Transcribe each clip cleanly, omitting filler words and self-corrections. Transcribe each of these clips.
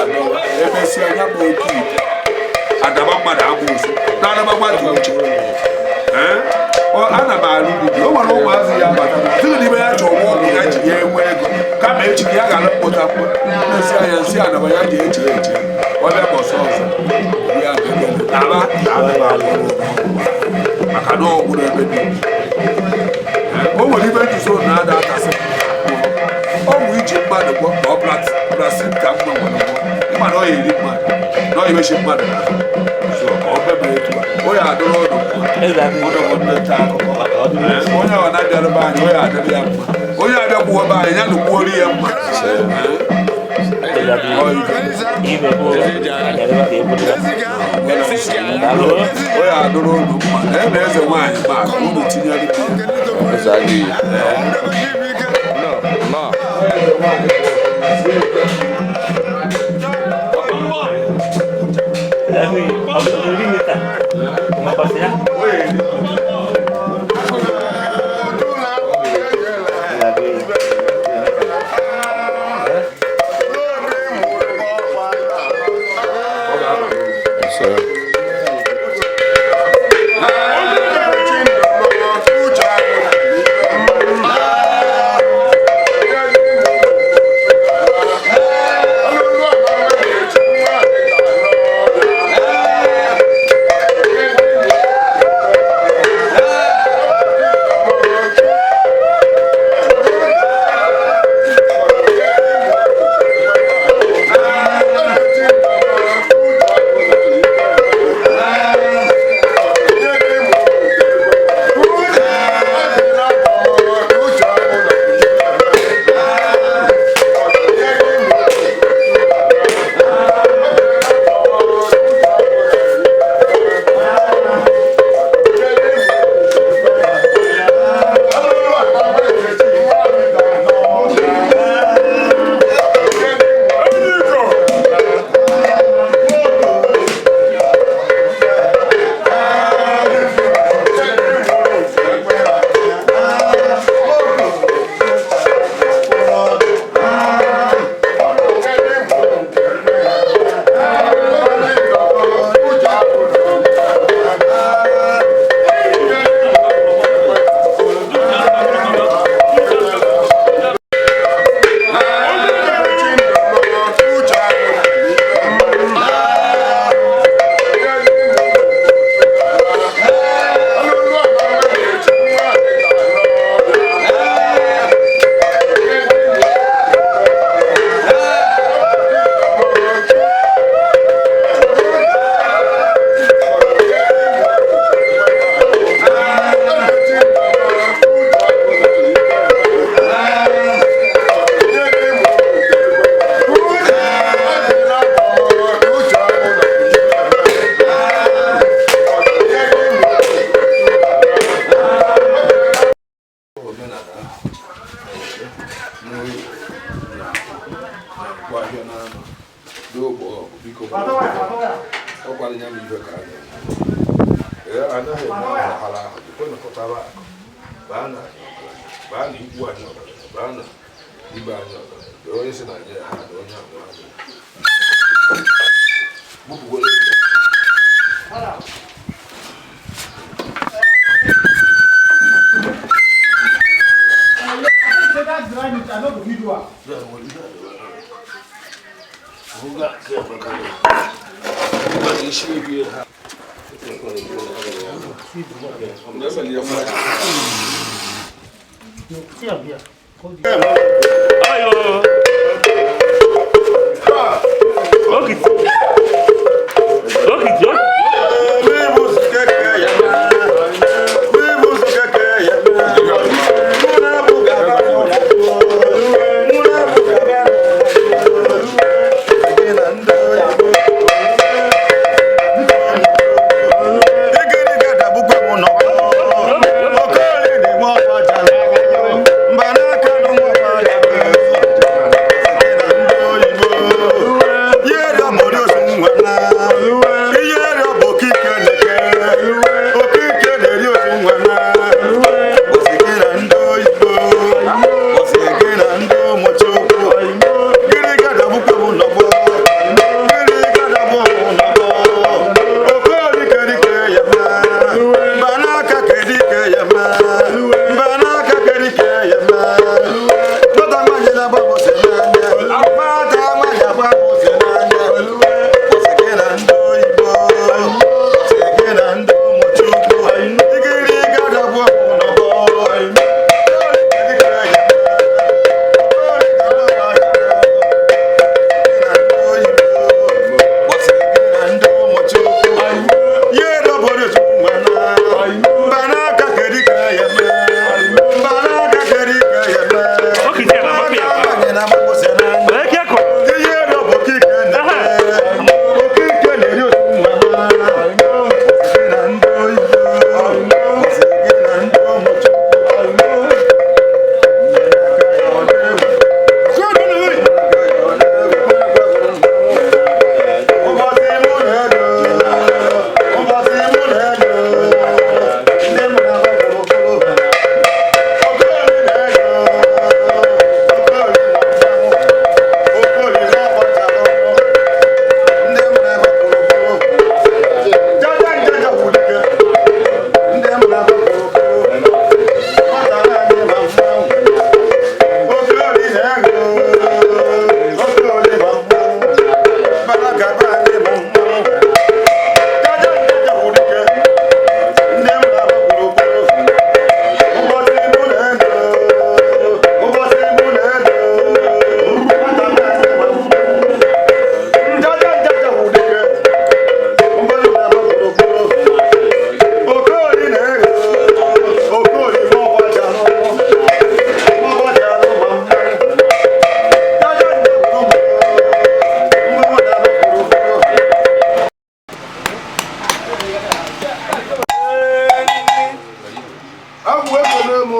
emesi anya ma otu adaba mmadụ amụsụ na-adaba mmadụ uche ana m alụ di o nwere ụmụazị ya bata tụrụ n'ime ya chọrọ ọgwụ ya ji ya enwe ego kama echi ya gara mpụta nsị anya nsị anaba ya ji eche eche ọbịa bọsọ ọzọ ya maka na ọgwụrụ ebe dị o nwere ibe njuzo na-ada atasị ọgwụ iji mmadụ gwọ ka ọ plastik ka mma nwere ịma na ọ ya eri mmadụ na ọ ya emechi mmadụ na ka ọ bebere etu o ya adụrụ ọdụ onye ọ na-abịara be anyị onye adịrị ya mma onye abịakwuo be anyị ya na kwuori ya mma onye adụrụ unu mma na eze nwaanyị ma unu tinyere Igba Agwu onye si Naịjirịa ha na onye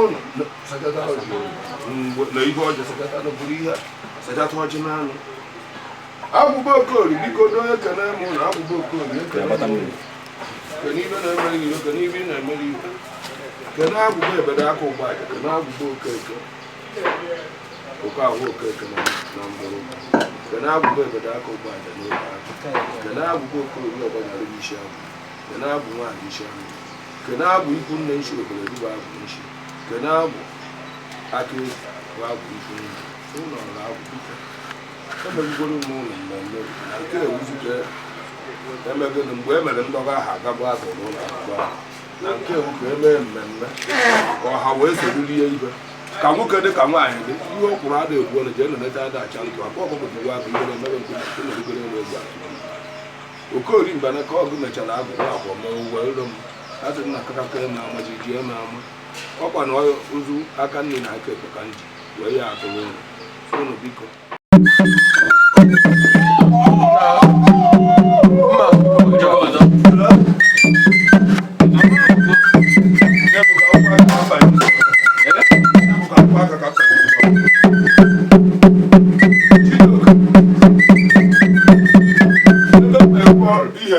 ụlọ na ihe ọjọọ sakata bụrụ ihe sajata ọjị n'anụ agbụgba okori biko n'onye kene mụ na agbụgba okori kene ibe na-emere ihe kene ibe na-emere ihe kene agbụgba ebede aka ụgbọaja kene agbụgba okeke oke ahụ okeke na mgbọrọ kene agbụgba ebede aka ụgbọaja n'oge ahụ kene agbụgba okori ọgbanyara isi ahụ kene agbụ nwaanyị isi ahụ kene agbụ ikwu nne nshi obodo dịbụ agbụ nshi kene agbụ aka efu bụ agbụ ikwu nne ụlọ ọrụ agbụ dịka emegugoro m ụlọ mmemme na nke ewuzite emegoro mgbe e mere ndọga aha agagbu agụ n'ụlọ akwụkwọ ahụ na nke ewu ka emee mmemme ka ọha wee sorurie ibe ka nwoke dị ka nwaanyị dị ihe o kwuru ada egwu ọnụ jee na-eneta ada acha ntụ akwa ọgbọgbọ jiwa agụ ihe na-emere nke na-erigoro elu egwu atụ okori mbana ka ọgụ mechara agụ nwa akwọ ma owuwe ụlọ m asị na akakaka eme ama ji ji eme ama ọkwa na ozu aka nne na aka ekpe ka nji wee ya atụrụ ụlọ ụnụ biko Ihe